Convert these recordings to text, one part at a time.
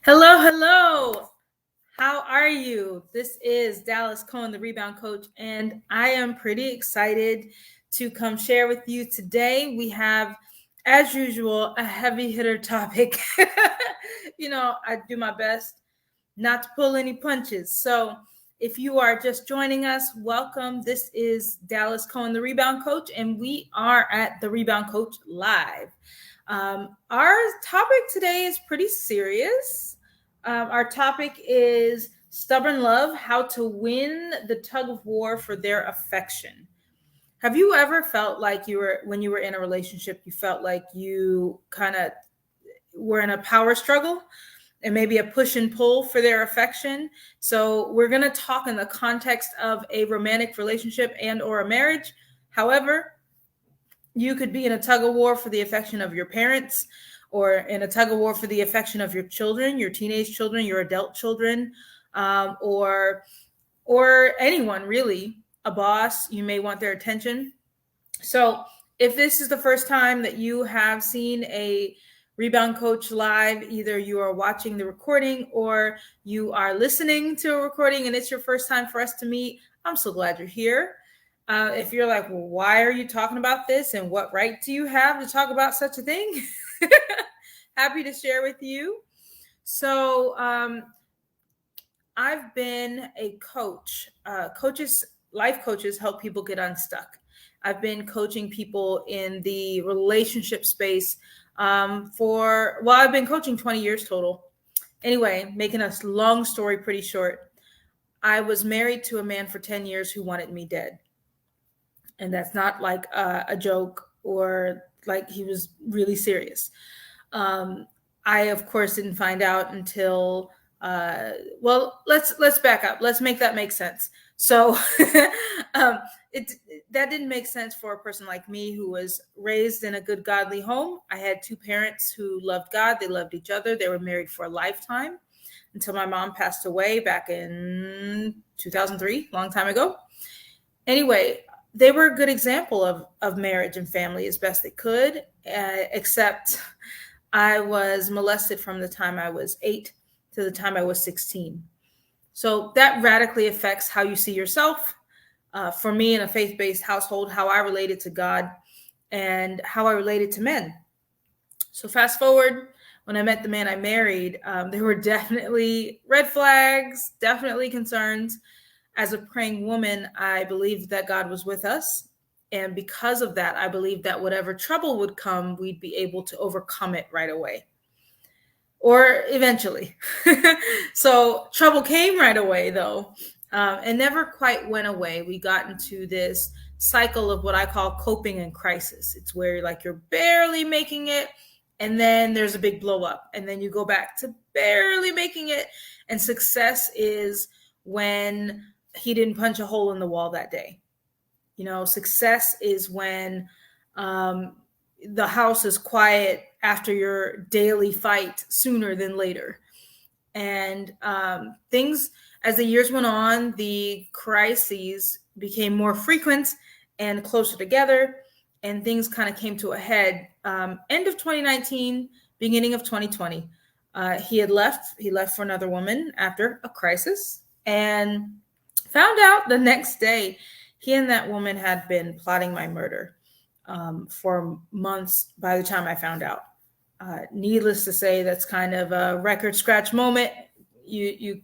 Hello, hello. How are you? This is Dallas Cohen, the Rebound Coach, and I am pretty excited to come share with you today. We have, as usual, a heavy hitter topic. I do my best not to pull any punches. So, if you are just joining us, welcome. This is Dallas Cohen, the Rebound Coach, and we are at the Rebound Coach Live. Our topic today is pretty serious. Our topic is stubborn love, how to win the tug of war for their affection. Have you ever felt like when you were in a relationship, you felt like you kind of were in a power struggle and maybe a push and pull for their affection? So we're going to talk in the context of a romantic relationship and or a marriage. However, you could be in a tug of war for the affection of your parents, or in a tug of war for the affection of your children, your teenage children, your adult children, or anyone really. A boss, you may want their attention. So if this is the first time that you have seen a Rebound Coach Live, either you are watching the recording or you are listening to a recording and it's your first time for us to meet, I'm so glad you're here. If you're like, well, why are you talking about this and what right do you have to talk about such a thing? Happy to share with you. So I've been a coach. Life coaches help people get unstuck. I've been coaching people in the relationship space I've been coaching 20 years total. Anyway, making a long story pretty short, I was married to a man for 10 years who wanted me dead. And that's not like a joke or like he was really serious. I, of course, didn't find out until, let's back up. Let's make that make sense. So that didn't make sense for a person like me who was raised in a good, godly home. I had two parents who loved God. They loved each other. They were married for a lifetime until my mom passed away back in 2003, long time ago. Anyway, they were a good example of marriage and family as best they could, except I was molested from the time I was 8 to the time I was 16. So that radically affects how you see yourself. For me, in a faith-based household, how I related to God and how I related to men. So fast forward, when I met the man I married, there were definitely red flags, definitely concerns. As a praying woman, I believed that God was with us. And because of that, I believed that whatever trouble would come, we'd be able to overcome it right away. Or eventually. So trouble came right away, though, and never quite went away. We got into this cycle of what I call coping in crisis. It's where like you're barely making it, and then there's a big blow up, and then you go back to barely making it. And success is when he didn't punch a hole in the wall that day. Success is when the house is quiet after your daily fight sooner than later. And things, as the years went on, the crises became more frequent and closer together, and things kind of came to a head. End of 2019, beginning of 2020. He left for another woman after a crisis, and found out the next day he and that woman had been plotting my murder for months by the time I found out. Needless to say, that's kind of a record scratch moment. You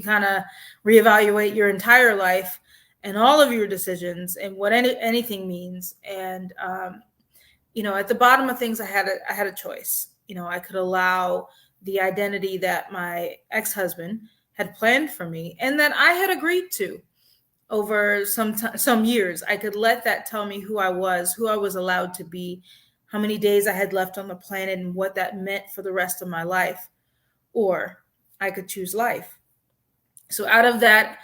kind of reevaluate your entire life and all of your decisions and what anything means. And at the bottom of things, I had a choice. I could allow the identity that my ex-husband had planned for me and that I had agreed to over some years. I could let that tell me who I was allowed to be, how many days I had left on the planet, and what that meant for the rest of my life. Or I could choose life. So out of that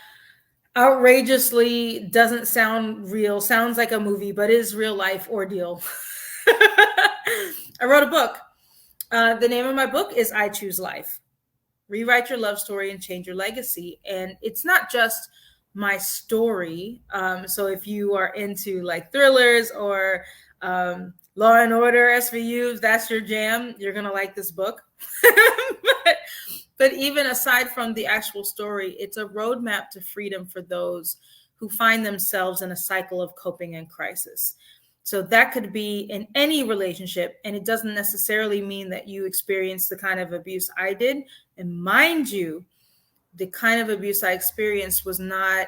outrageously doesn't sound real, sounds like a movie, but is real life ordeal, I wrote a book. The name of my book is I Choose Life. Rewrite your love story and change your legacy. And it's not just my story. So if you are into like thrillers or Law and Order, SVU, if that's your jam, you're going to like this book. but even aside from the actual story, it's a roadmap to freedom for those who find themselves in a cycle of coping and crisis. So that could be in any relationship, and it doesn't necessarily mean that you experience the kind of abuse I did. And mind you, the kind of abuse I experienced was not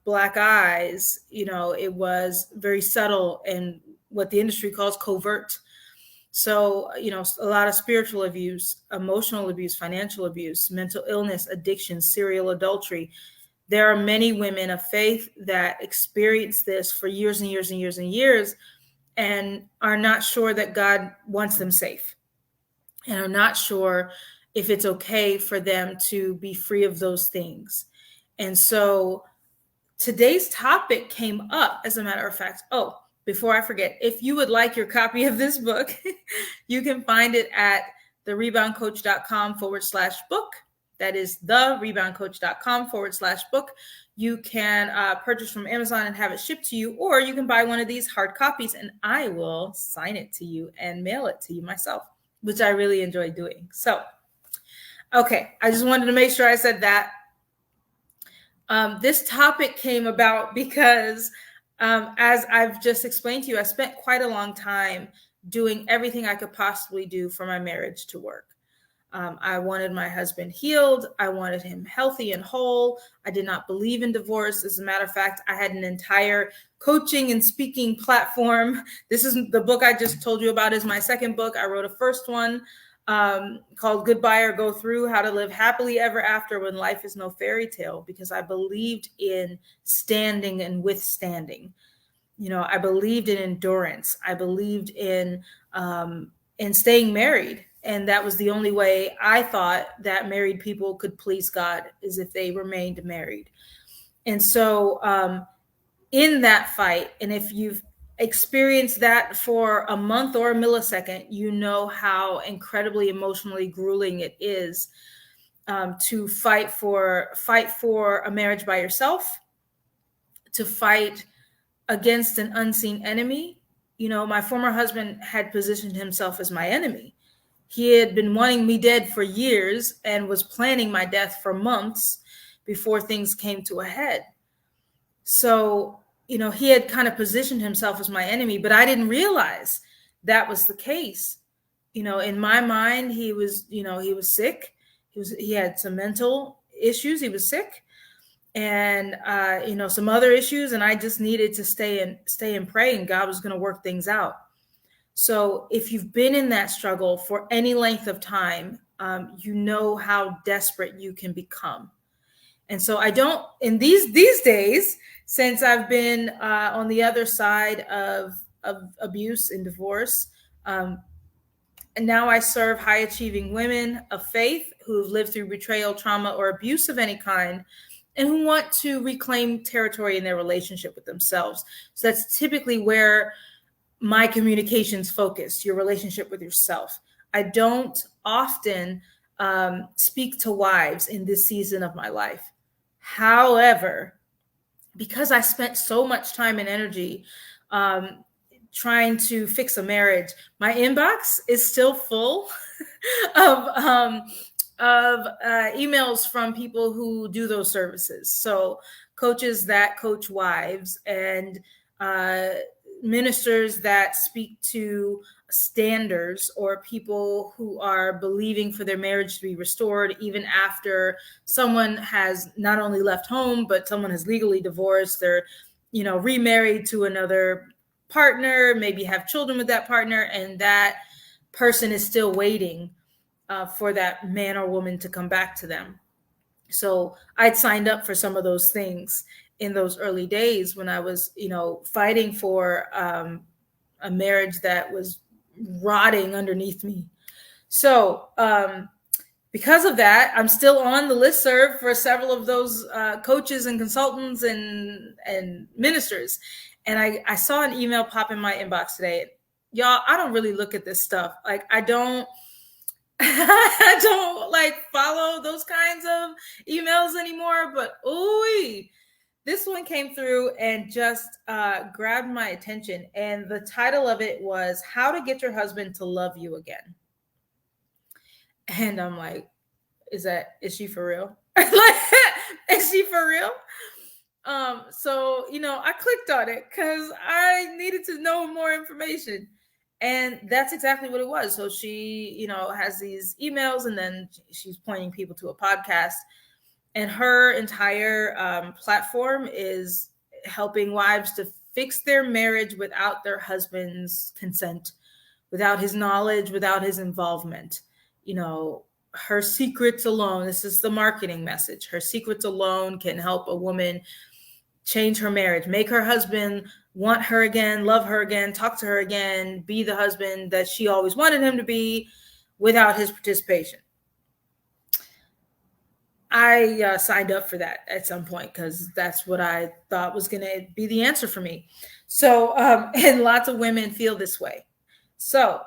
black eyes. It was very subtle and what the industry calls covert. So, a lot of spiritual abuse, emotional abuse, financial abuse, mental illness, addiction, serial adultery. There are many women of faith that experience this for years and years and years and years and are not sure that God wants them safe, and are not sure if it's okay for them to be free of those things. And so today's topic came up, as a matter of fact. Oh, before I forget, if you would like your copy of this book, you can find it at thereboundcoach.com/book. That is thereboundcoach.com/book. You can purchase from Amazon and have it shipped to you, or you can buy one of these hard copies and I will sign it to you and mail it to you myself, which I really enjoy doing. So, okay, I just wanted to make sure I said that. This topic came about because, as I've just explained to you, I spent quite a long time doing everything I could possibly do for my marriage to work. I wanted my husband healed. I wanted him healthy and whole. I did not believe in divorce. As a matter of fact, I had an entire coaching and speaking platform. This is the book I just told you about is my second book. I wrote a first one called Goodbye or Go Through, How to Live Happily Ever After When Life is No Fairy Tale, because I believed in standing and withstanding. I believed in endurance. I believed in staying married. And that was the only way I thought that married people could please God, is if they remained married. And so in that fight, and if you've experienced that for a month or a millisecond, you know how incredibly emotionally grueling it is to fight for a marriage by yourself, to fight against an unseen enemy. My former husband had positioned himself as my enemy. He had been wanting me dead for years and was planning my death for months before things came to a head. So, he had kind of positioned himself as my enemy, but I didn't realize that was the case. In my mind, he was sick. He had some mental issues. He was sick, and some other issues. And I just needed to stay and pray, and God was going to work things out. So if you've been in that struggle for any length of time, you know how desperate you can become. And so I don't, in these days, since I've been on the other side of abuse and divorce, and now I serve high achieving women of faith who've lived through betrayal, trauma, or abuse of any kind, and who want to reclaim territory in their relationship with themselves. So that's typically where my communications focus, your relationship with yourself. I don't often speak to wives in this season of my life. However, because I spent so much time and energy trying to fix a marriage, my inbox is still full of emails from people who do those services. So coaches that coach wives, and ministers that speak to standers, or people who are believing for their marriage to be restored even after someone has not only left home, but someone has legally divorced. They're remarried to another partner, maybe have children with that partner, and that person is still waiting for that man or woman to come back to them. So I'd signed up for some of those things in those early days when I was, fighting for a marriage that was rotting underneath me. So because of that, I'm still on the listserv for several of those coaches and consultants and ministers. And I saw an email pop in my inbox today. Y'all, I don't really look at this stuff. Like, I don't like follow those kinds of emails anymore, but ooh, This one came through and just grabbed my attention. And the title of it was How to Get Your Husband to Love You Again. And I'm like, is she for real? Is she for real? So, I clicked on it because I needed to know more information. And that's exactly what it was. So she, has these emails, and then she's pointing people to a podcast. And her entire platform is helping wives to fix their marriage without their husband's consent, without his knowledge, without his involvement. Her secrets alone, this is the marketing message, her secrets alone can help a woman change her marriage, make her husband want her again, love her again, talk to her again, be the husband that she always wanted him to be without his participation. I signed up for that at some point because that's what I thought was going to be the answer for me. So, and lots of women feel this way. So,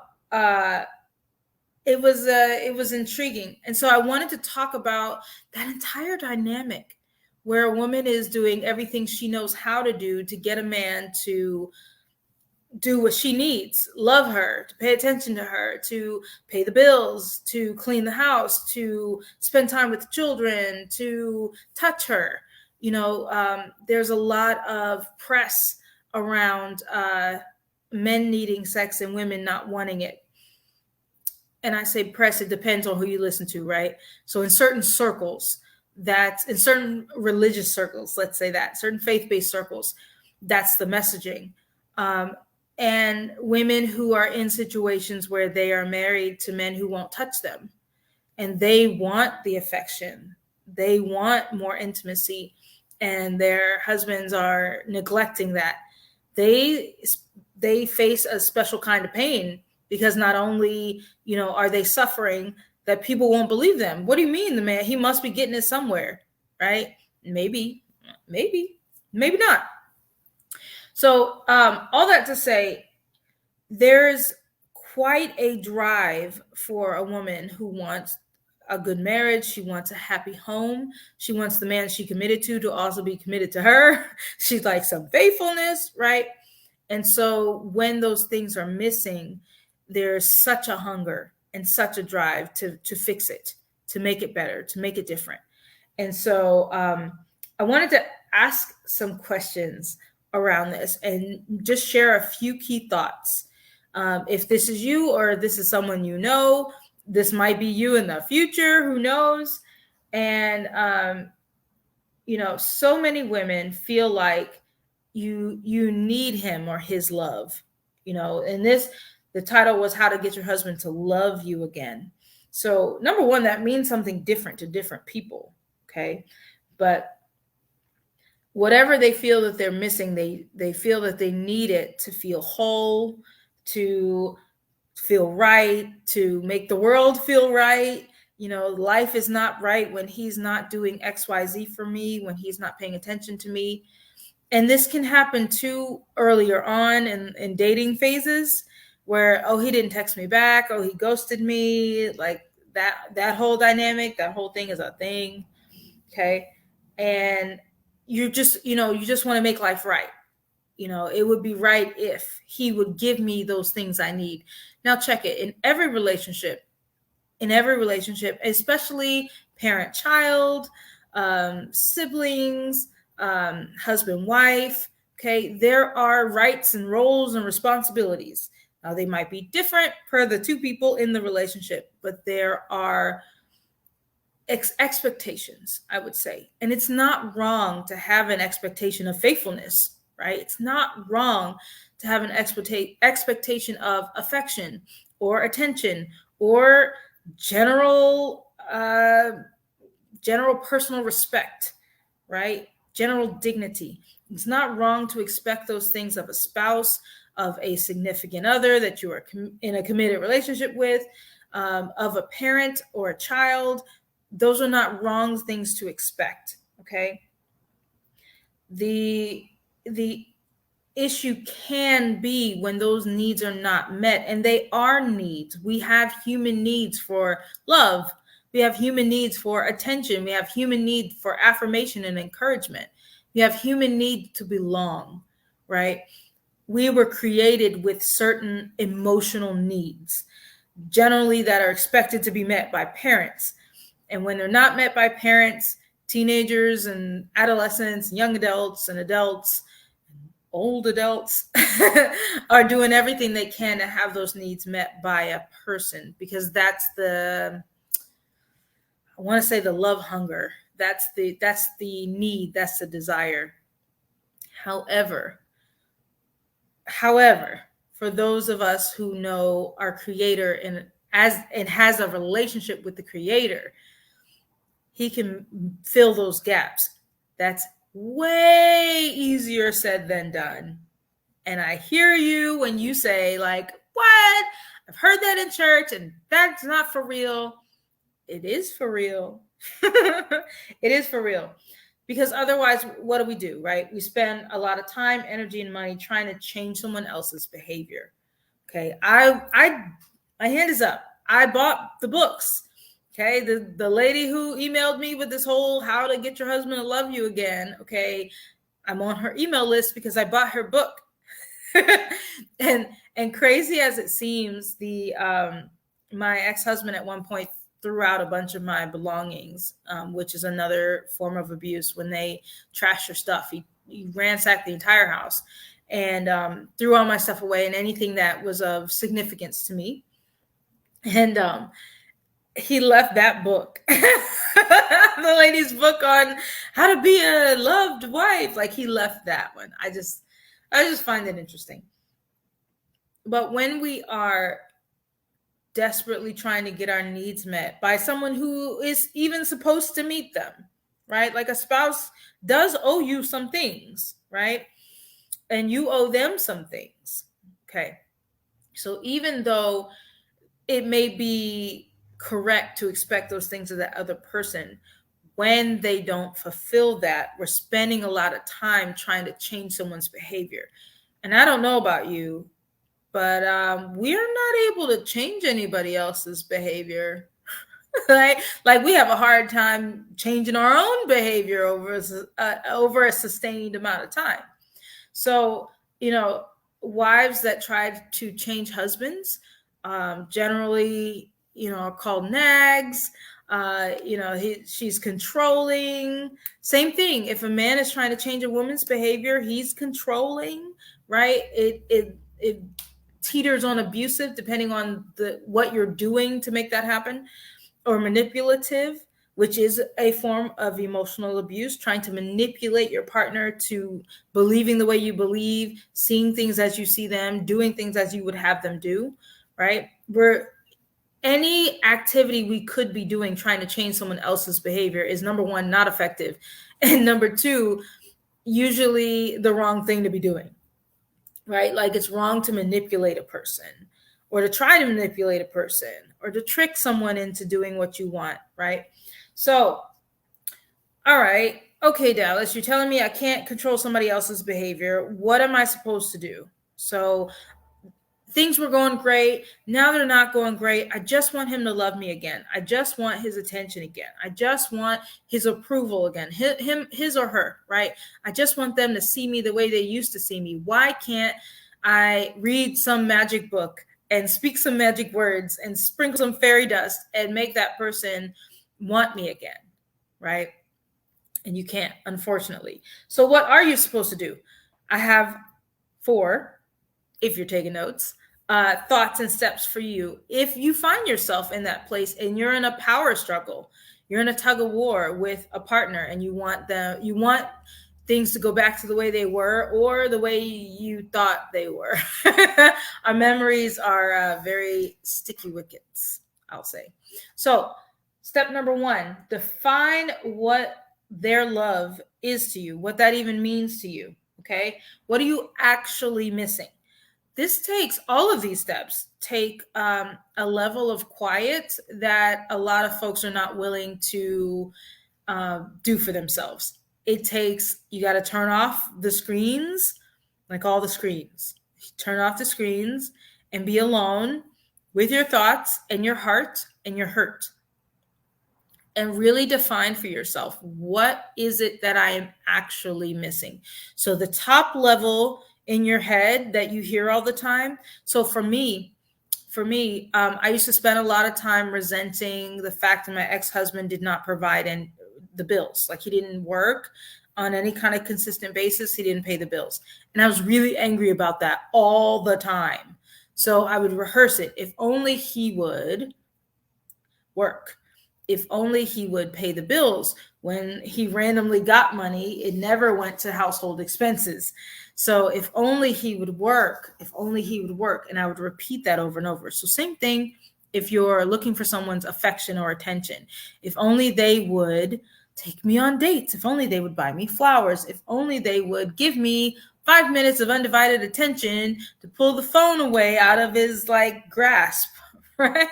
it was intriguing. And so I wanted to talk about that entire dynamic where a woman is doing everything she knows how to do to get a man to do what she needs, love her, to pay attention to her, to pay the bills, to clean the house, to spend time with the children, to touch her. There's a lot of press around men needing sex and women not wanting it. And I say press, it depends on who you listen to, right? So in certain circles, in certain religious circles, let's say that, certain faith-based circles, that's the messaging. And women who are in situations where they are married to men who won't touch them, and they want the affection, they want more intimacy, and their husbands are neglecting that, they face a special kind of pain, because not only, are they suffering, that people won't believe them. What do you mean the man, he must be getting it somewhere, right? Maybe not. So all that to say, there's quite a drive for a woman who wants a good marriage. She wants a happy home. She wants the man she committed to also be committed to her. She'd like some faithfulness, right? And so when those things are missing, there's such a hunger and such a drive to fix it, to make it better, to make it different. And so I wanted to ask some questions around this and just share a few key thoughts. If this is you, or this is someone this might be you in the future, who knows? And, so many women feel like you need him or his love, and the title was How to Get Your Husband to Love You Again. So number one, that means something different to different people. Okay. But whatever they feel that they're missing, they feel that they need it to feel whole, to feel right, to make the world feel right. Life is not right when he's not doing XYZ for me, when he's not paying attention to me. And this can happen too earlier on in dating phases, where, he didn't text me back, he ghosted me, like that whole dynamic, that whole thing is a thing. Okay. And you just want to make life right. It would be right if he would give me those things I need. Now check it. In every relationship, especially parent-child, siblings, husband-wife, okay, there are rights and roles and responsibilities. Now, they might be different per the two people in the relationship, but there are expectations, I would say. And it's not wrong to have an expectation of faithfulness, right? It's not wrong to have an expectation of affection or attention or general personal respect, right? General dignity. It's not wrong to expect those things of a spouse, of a significant other that you are in a committed relationship with, of a parent or a child. Those are not wrong things to expect, okay? The issue can be when those needs are not met, and they are needs. We have human needs for love. We have human needs for attention. We have human need for affirmation and encouragement. You have human need to belong, right? We were created with certain emotional needs, generally that are expected to be met by parents. And when they're not met by parents, teenagers and adolescents, young adults and adults, old adults are doing everything they can to have those needs met by a person, because that's the, I want to say, the love hunger. That's the need, that's the desire. However, However, for those of us who know our creator and has a relationship with the creator, he can fill those gaps. That's way easier said than done. And I hear you when you say, like, what? I've heard that in church and that's not for real. It is for real. It is for real. Because otherwise, what do? Right? We spend a lot of time, energy, and money trying to change someone else's behavior. Okay. My hand is up. I bought the books. Okay. The lady who emailed me with this whole how to get your husband to love you again. Okay. I'm on her email list because I bought her book. and crazy as it seems, my ex-husband at one point threw out a bunch of my belongings, which is another form of abuse. When they trash your stuff, he ransacked the entire house and threw all my stuff away and anything that was of significance to me. And he left that book, the lady's book on how to be a loved wife. Like, he left that one. I just find it interesting. But when we are desperately trying to get our needs met by someone who is even supposed to meet them, right? Like, a spouse does owe you some things, right? And you owe them some things. Okay. So even though it may be correct to expect those things of that other person, when they don't fulfill that, we're spending a lot of time trying to change someone's behavior. And I don't know about you, but we're not able to change anybody else's behavior. Right? Like, we have a hard time changing our own behavior over a sustained amount of time. So, wives that try to change husbands, generally, are called nags. She's controlling. Same thing. If a man is trying to change a woman's behavior, he's controlling, right? It teeters on abusive, depending on what you're doing to make that happen, or manipulative, which is a form of emotional abuse, trying to manipulate your partner to believing the way you believe, seeing things as you see them, doing things as you would have them do, right? Any activity we could be doing trying to change someone else's behavior is, number one, not effective, and number two, usually the wrong thing to be doing, right? Like, it's wrong to manipulate a person, or to try to manipulate a person, or to trick someone into doing what you want, right? So, all right, okay, Dallas, you're telling me I can't control somebody else's behavior. What am I supposed to do? So, things were going great. Now they're not going great. I just want him to love me again. I just want his attention again. I just want his approval again. His or her, right? I just want them to see me the way they used to see me. Why can't I read some magic book and speak some magic words and sprinkle some fairy dust and make that person want me again, right? And you can't, unfortunately. So what are you supposed to do? I have 4, if you're taking notes, thoughts and steps for you. If you find yourself in that place and you're in a power struggle, you're in a tug of war with a partner, and you want things to go back to the way they were, or the way you thought they were. Our memories are very sticky wickets, I'll say. So, step number 1, define what their love is to you, what that even means to you. Okay. What are you actually missing? All of these steps take a level of quiet that a lot of folks are not willing to do for themselves. You got to turn off the screens, like all the screens. Turn off the screens and be alone with your thoughts and your heart and your hurt. and really define for yourself, what is it that I am actually missing? So the top level in your head that you hear all the time. So I used to spend a lot of time resenting the fact that my ex-husband did not provide the bills. Like, he didn't work on any kind of consistent basis. He didn't pay the bills. And I was really angry about that all the time. So I would rehearse it. If only he would work. If only he would pay the bills. When he randomly got money, it never went to household expenses. So if only he would work, if only he would work. And I would repeat that over and over. So same thing if you're looking for someone's affection or attention. If only they would take me on dates. If only they would buy me flowers. If only they would give me 5 minutes of undivided attention to pull the phone away out of his grasp, right?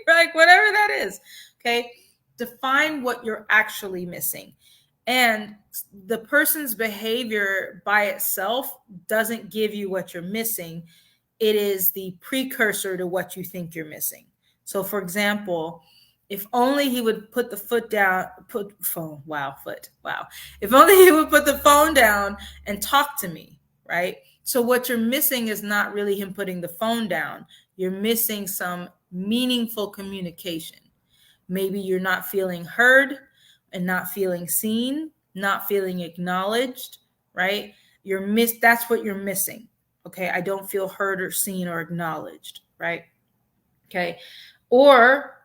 Like, whatever that is. Okay. Define what you're actually missing. And the person's behavior by itself doesn't give you what you're missing. It is the precursor to what you think you're missing. So for example, if only he would put the foot down, If only he would put the phone down and talk to me, right? So what you're missing is not really him putting the phone down. You're missing some meaningful communication. Maybe you're not feeling heard and not feeling seen, not feeling acknowledged, right? That's what you're missing. Okay. I don't feel heard or seen or acknowledged, right? Okay. Or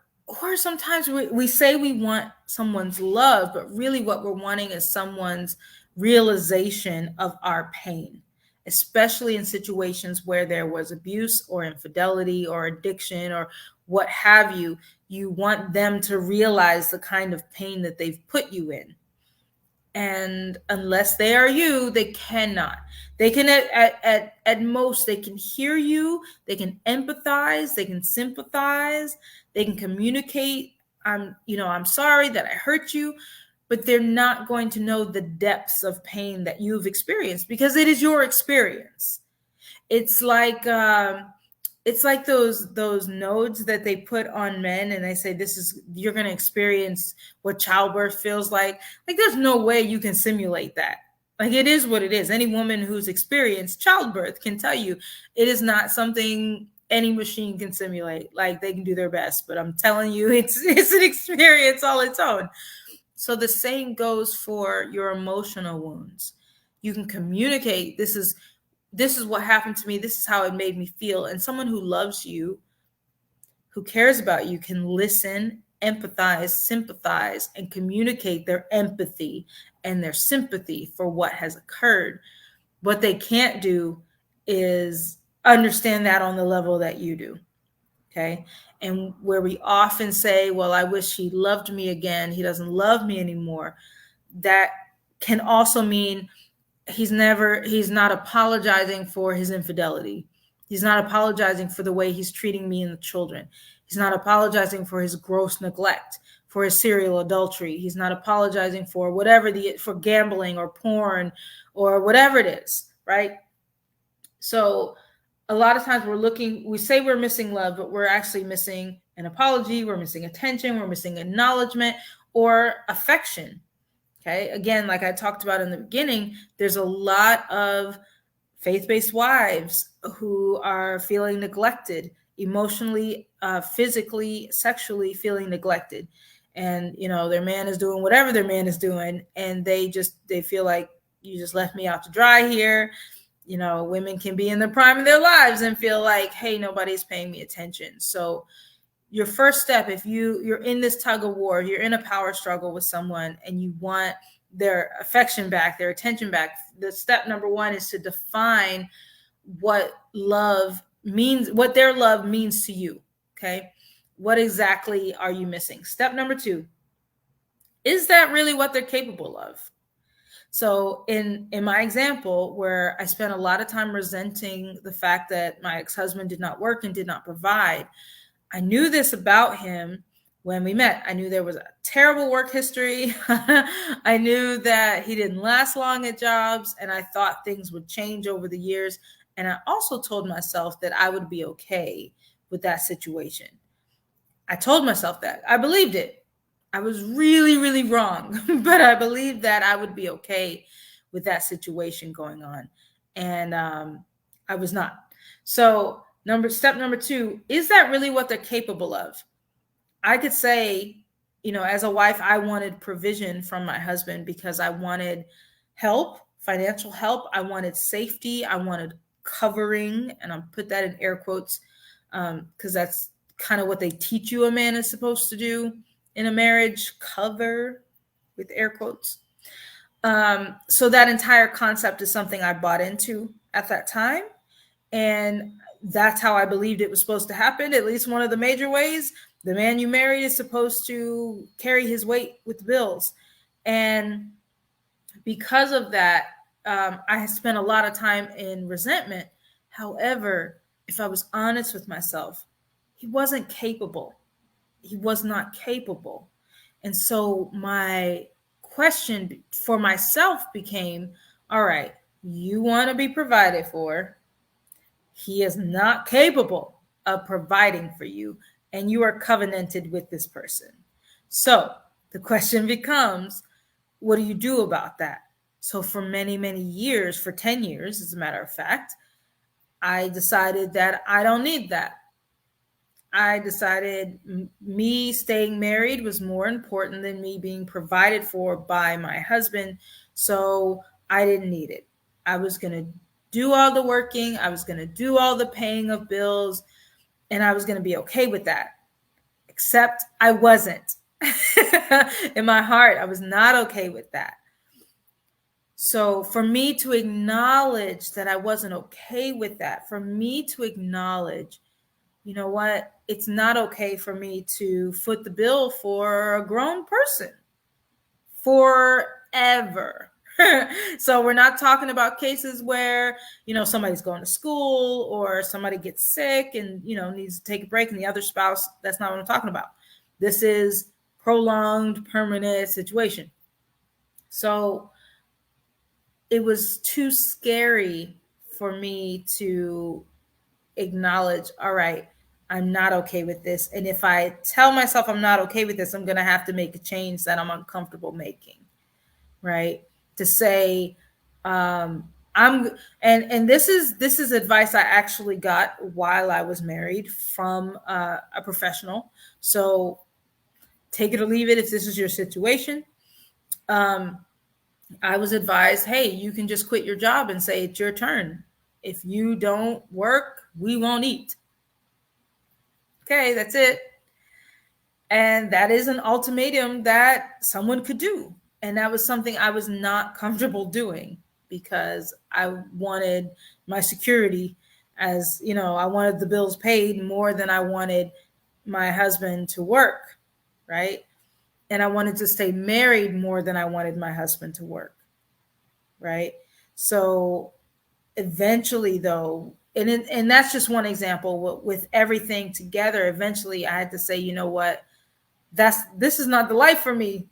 sometimes we say we want someone's love, but really what we're wanting is someone's realization of our pain, especially in situations where there was abuse or infidelity or addiction or what have you. You want them to realize the kind of pain that they've put you in. And unless they are you, they cannot. They can at most, they can hear you, they can empathize, they can sympathize, they can communicate. I'm sorry that I hurt you, but they're not going to know the depths of pain that you've experienced because it is your experience. It's like those nodes that they put on men and they say, you're going to experience what childbirth feels like. Like, there's no way you can simulate that. Like, it is what it is. Any woman who's experienced childbirth can tell you it is not something any machine can simulate. Like, they can do their best, but I'm telling you, it's an experience all its own. So the same goes for your emotional wounds. You can communicate, this is what happened to me. This is how it made me feel. And someone who loves you, who cares about you, can listen, empathize, sympathize, and communicate their empathy and their sympathy for what has occurred. What they can't do is understand that on the level that you do. Okay. And where we often say, well, I wish he loved me again. He doesn't love me anymore. That can also mean he's not apologizing for his infidelity. He's not apologizing for the way he's treating me and the children. He's not apologizing for his gross neglect, for his serial adultery. He's not apologizing for for gambling or porn or whatever it is, right? So a lot of times we say we're missing love, but we're actually missing an apology. We're missing attention. We're missing acknowledgement or affection. Okay. Again, like I talked about in the beginning, there's a lot of faith-based wives who are feeling neglected emotionally, physically, sexually, feeling neglected. And, their man is doing whatever their man is doing. And they feel like, you just left me out to dry here. Women can be in the prime of their lives and feel like, hey, nobody's paying me attention. So your first step, if you're in this tug of war, you're in a power struggle with someone and you want their affection back, their attention back, the step number one is to define what love means, what their love means to you. Okay. What exactly are you missing? Step number two, is that really what they're capable of? So in my example, where I spent a lot of time resenting the fact that my ex-husband did not work and did not provide, I knew this about him when we met. I knew there was a terrible work history. I knew that he didn't last long at jobs, and I thought things would change over the years. And I also told myself that I would be okay with that situation. I told myself that. I believed it. I was really, really wrong, but I believed that I would be okay with that situation going on. And I was not. So, step number two, is that really what they're capable of? I could say, as a wife, I wanted provision from my husband because I wanted help, financial help. I wanted safety. I wanted covering. And I'll put that in air quotes because that's kind of what they teach you a man is supposed to do in a marriage, cover with air quotes. So that entire concept is something I bought into at that time. And that's how I believed it was supposed to happen. At least one of the major ways. The man you married is supposed to carry his weight with the bills. And because of that, I spent a lot of time in resentment. However, if I was honest with myself, he wasn't capable. He was not capable. And so my question for myself became, all right, you want to be provided for. He is not capable of providing for you, and you are covenanted with this person. So the question becomes, what do you do about that? So for many, many years, for 10 years, as a matter of fact, I decided that I don't need that. I decided me staying married was more important than me being provided for by my husband. So I didn't need it. I was going to do all the working, I was going to do all the paying of bills, and I was going to be okay with that. Except I wasn't. In my heart, I was not okay with that. So for me to acknowledge that I wasn't okay with that, for me to acknowledge, you know what, it's not okay for me to foot the bill for a grown person forever. So we're not talking about cases where, somebody's going to school or somebody gets sick and, needs to take a break and the other spouse, that's not what I'm talking about. This is prolonged, permanent situation. So it was too scary for me to acknowledge, all right, I'm not okay with this. And if I tell myself I'm not okay with this, I'm going to have to make a change that I'm uncomfortable making, right? To say, and this is advice I actually got while I was married from a professional. So take it or leave it if this is your situation. I was advised, hey, you can just quit your job and say it's your turn. If you don't work, we won't eat. Okay, that's it. And that is an ultimatum that someone could do. And that was something I was not comfortable doing because I wanted my security, as I wanted the bills paid more than I wanted my husband to work, right? And I wanted to stay married more than I wanted my husband to work, right? So eventually, though, and that's just one example, with everything together, eventually I had to say, you know what, this is not the life for me.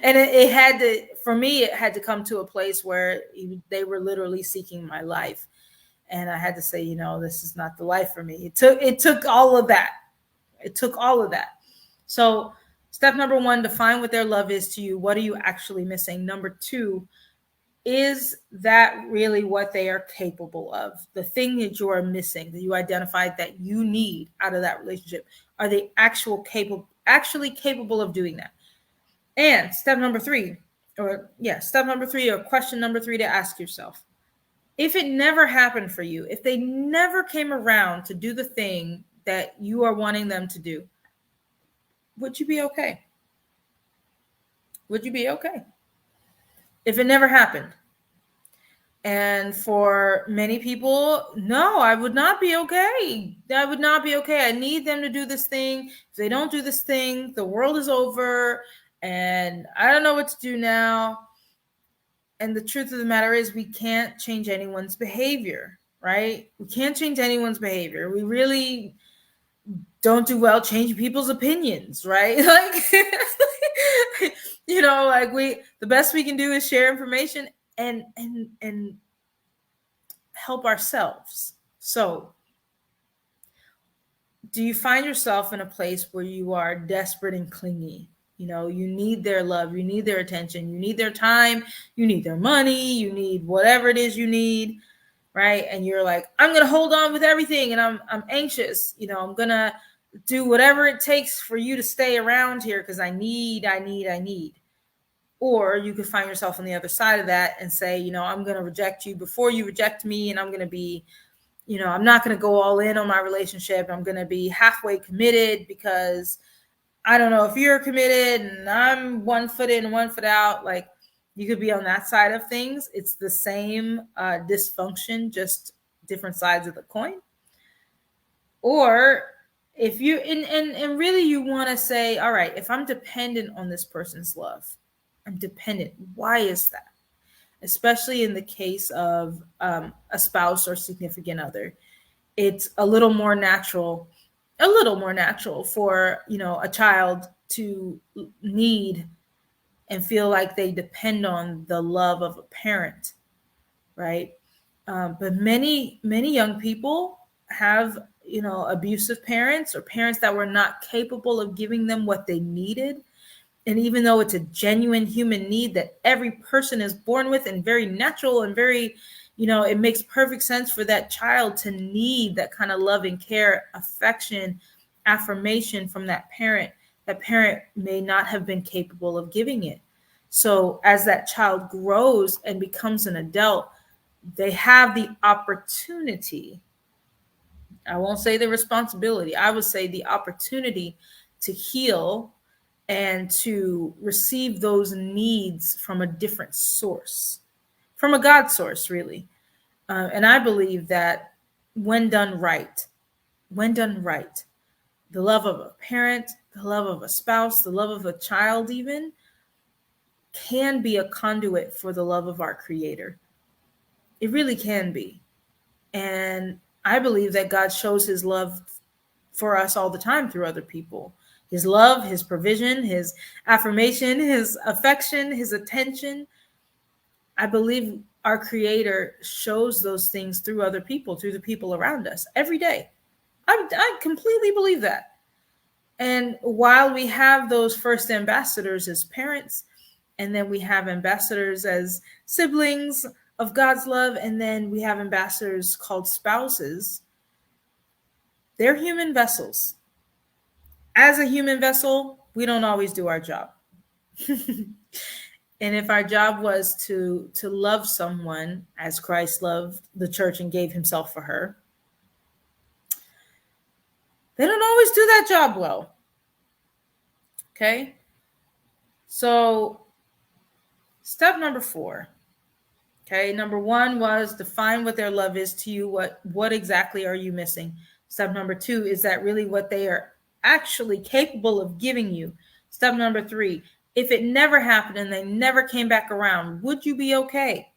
And it had to, for me, it had to come to a place where they were literally seeking my life. And I had to say, this is not the life for me. It took all of that. It took all of that. So step number one, define what their love is to you. What are you actually missing? Number two, is that really what they are capable of? The thing that you are missing, that you identified that you need out of that relationship, are they actually capable of doing that? And step number three, or question number three to ask yourself, if it never happened for you, if they never came around to do the thing that you are wanting them to do, would you be okay? Would you be okay? If it never happened? And for many people, no, I would not be okay. I would not be okay. I need them to do this thing. If they don't do this thing, the world is over and I don't know what to do now. And the truth of the matter is we can't change anyone's behavior, right? We can't change anyone's behavior. We really don't do well changing people's opinions, right? Like, the best we can do is share information and help ourselves. So, do you find yourself in a place where you are desperate and clingy? You need their love, you need their attention, you need their time, you need their money, you need whatever it is you need, right? And you're like, I'm gonna hold on with everything, and I'm anxious. I'm gonna do whatever it takes for you to stay around here because I need. Or you could find yourself on the other side of that and say, I'm gonna reject you before you reject me, and I'm gonna be, I'm not gonna go all in on my relationship. I'm gonna be halfway committed because I don't know if you're committed and I'm 1 foot in, 1 foot out. Like, you could be on that side of things. It's the same dysfunction, just different sides of the coin. Or if you, and really you want to say, all right, if I'm dependent on this person's love, I'm dependent. Why is that? Especially in the case of a spouse or significant other. It's a little more natural for a child to need and feel like they depend on the love of a parent, right? But many young people have abusive parents or parents that were not capable of giving them what they needed. And even though it's a genuine human need that every person is born with and very natural and very, it makes perfect sense for that child to need that kind of love and care, affection, affirmation from that parent may not have been capable of giving it. So as that child grows and becomes an adult, they have the opportunity, I won't say the responsibility, I would say the opportunity to heal and to receive those needs from a different source, from a God source, really. And I believe that when done right, the love of a parent, the love of a spouse, the love of a child even, can be a conduit for the love of our Creator. It really can be. And I believe that God shows his love for us all the time through other people. His love, his provision, his affirmation, his affection, his attention. I believe our Creator shows those things through other people, through the people around us every day. I completely believe that. And while we have those first ambassadors as parents, and then we have ambassadors as siblings of God's love, and then we have ambassadors called spouses, they're human vessels. As a human vessel, we don't always do our job. And if our job was to love someone as Christ loved the church and gave himself for her, they don't always do that job well. Okay? So, step number 4. Okay, number 1 was define what their love is to you. What exactly are you missing? Step number 2, is that really what they are actually capable of giving you? Step number 3, if it never happened and they never came back around, would you be okay?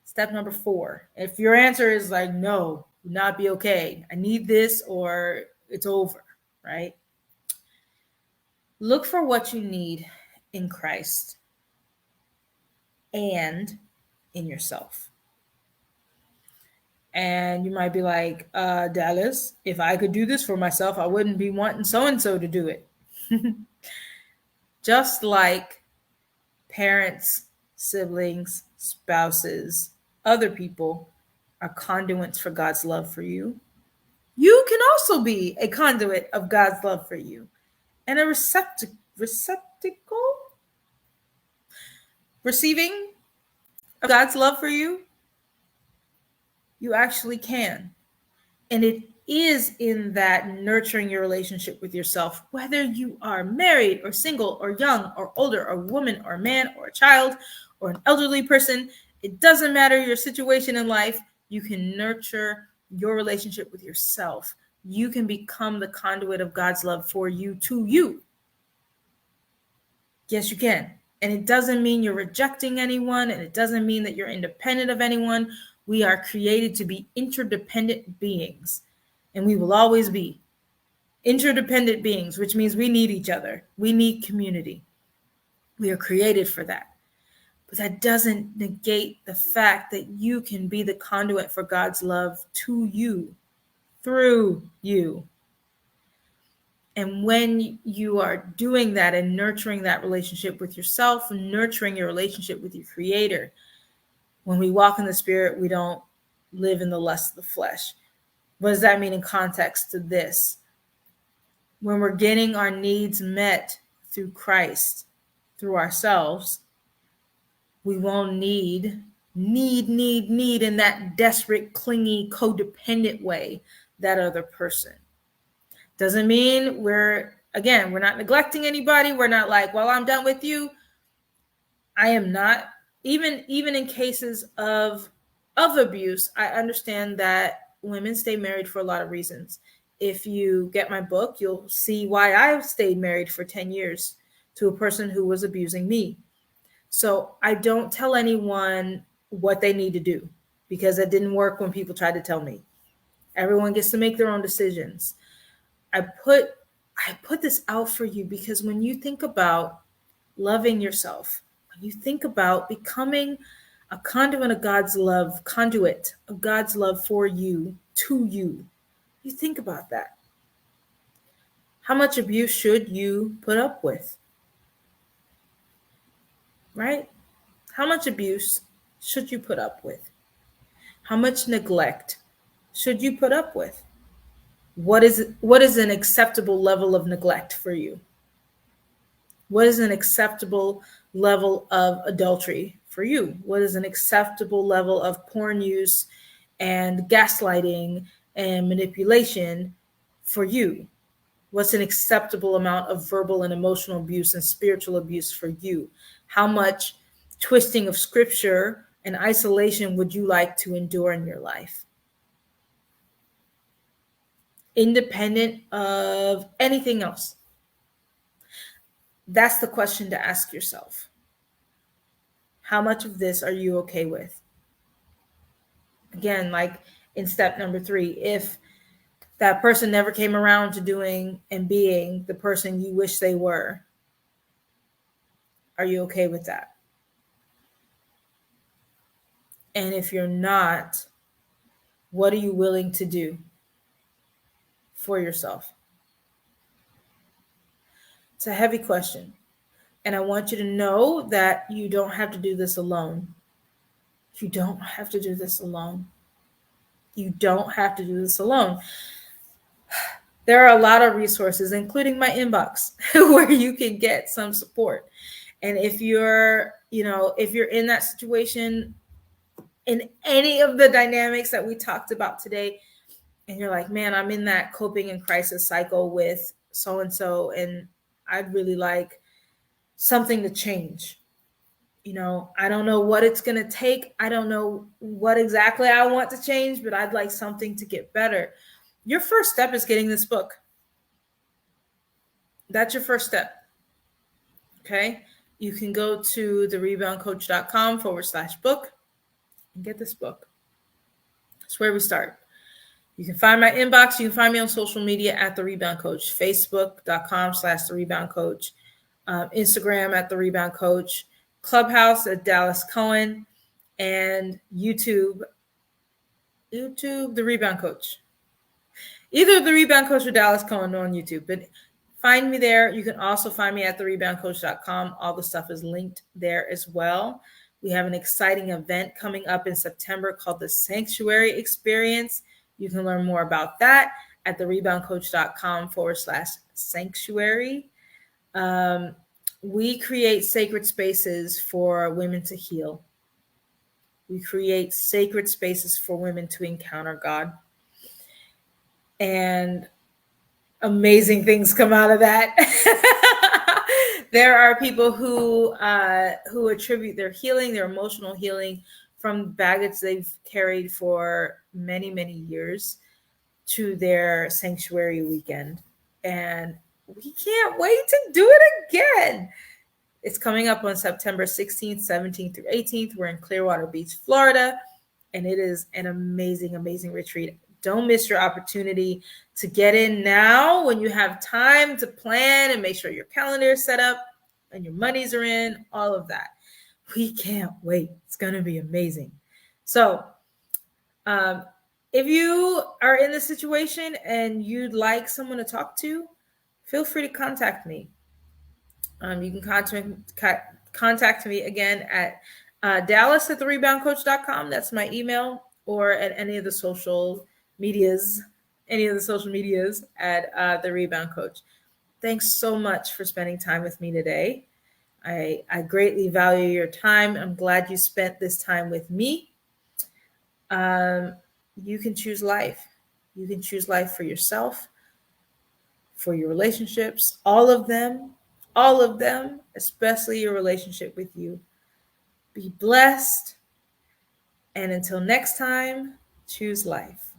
Step number 4, if your answer is like, no, would not be okay, I need this or it's over, right? Look for what you need in Christ and in yourself. And you might be like, Dallas, if I could do this for myself, I wouldn't be wanting so-and-so to do it. Just like parents, siblings, spouses, other people are conduits for God's love for you, you can also be a conduit of God's love for you and a receiving of God's love for you. You actually can. And it is in that nurturing your relationship with yourself, whether you are married or single or young or older or woman or man or a child or an elderly person. It doesn't matter your situation in life. You can nurture your relationship with yourself. You can become the conduit of God's love for you to you. Yes, you can. And it doesn't mean you're rejecting anyone, and it doesn't mean that you're independent of anyone. We are created to be interdependent beings, and we will always be interdependent beings, which means we need each other. We need community. We are created for that. But that doesn't negate the fact that you can be the conduit for God's love to you, through you. And when you are doing that and nurturing that relationship with yourself, nurturing your relationship with your creator, when we walk in the spirit, we don't live in the lust of the flesh. What does that mean in context to this? When we're getting our needs met through Christ, through ourselves, we won't need in that desperate, clingy, codependent way that other person. Doesn't mean we're not neglecting anybody. We're not like, well, I'm done with you. I am not. Even in cases of abuse, I understand that women stay married for a lot of reasons. If you get my book, you'll see why I stayed married for 10 years to a person who was abusing me. So I don't tell anyone what they need to do, because it didn't work when people tried to tell me. Everyone gets to make their own decisions. I put this out for you because when you think about loving yourself, when you think about becoming a conduit of God's love for you, to you, you think about that. How much abuse should you put up with? Right? How much abuse should you put up with? How much neglect should you put up with? What is an acceptable level of neglect for you? What is an acceptable level of adultery for you? What is an acceptable level of porn use and gaslighting and manipulation for you? What's an acceptable amount of verbal and emotional abuse and spiritual abuse for you? How much twisting of scripture and isolation would you like to endure in your life? Independent of anything else. That's the question to ask yourself. How much of this are you okay with? Again, like in step number 3, if that person never came around to doing and being the person you wish they were, are you okay with that? And if you're not, what are you willing to do for yourself? It's a heavy question. And I want you to know that you don't have to do this alone. You don't have to do this alone. You don't have to do this alone. There are a lot of resources, including my inbox, where you can get some support. And if you're in that situation, in any of the dynamics that we talked about today, and you're like, man, I'm in that coping and crisis cycle with so-and-so, and I'd really like something to change. I don't know what it's going to take. I don't know what exactly I want to change, but I'd like something to get better. Your first step is getting this book. That's your first step. Okay. You can go to thereboundcoach.com/book and get this book. That's where we start. You can find my inbox. You can find me on social media at The Rebound Coach, facebook.com/The Rebound Coach, Instagram at The Rebound Coach, Clubhouse at Dallas Cohen, and YouTube, The Rebound Coach. Either The Rebound Coach or Dallas Cohen on YouTube, but find me there. You can also find me at thereboundcoach.com. All the stuff is linked there as well. We have an exciting event coming up in September called the Sanctuary Experience. You can learn more about that at thereboundcoach.com/sanctuary. We create sacred spaces for women to heal. We create sacred spaces for women to encounter God. And amazing things come out of that. There are people who attribute their healing, their emotional healing, from baggage they've carried for many, many years to their sanctuary weekend. And we can't wait to do it again. It's coming up on September 16th, 17th through 18th. We're in Clearwater Beach, Florida, and it is an amazing, amazing retreat. Don't miss your opportunity to get in now when you have time to plan and make sure your calendar is set up and your monies are in, all of that. We can't wait. It's going to be amazing. So if you are in this situation and you'd like someone to talk to, feel free to contact me. You can contact me again at Dallas at thereboundcoach.com. That's my email, or at any of the social medias, at the Rebound Coach. Thanks so much for spending time with me today. I greatly value your time. I'm glad you spent this time with me. You can choose life. You can choose life for yourself, for your relationships, all of them, especially your relationship with you. Be blessed. And until next time, choose life.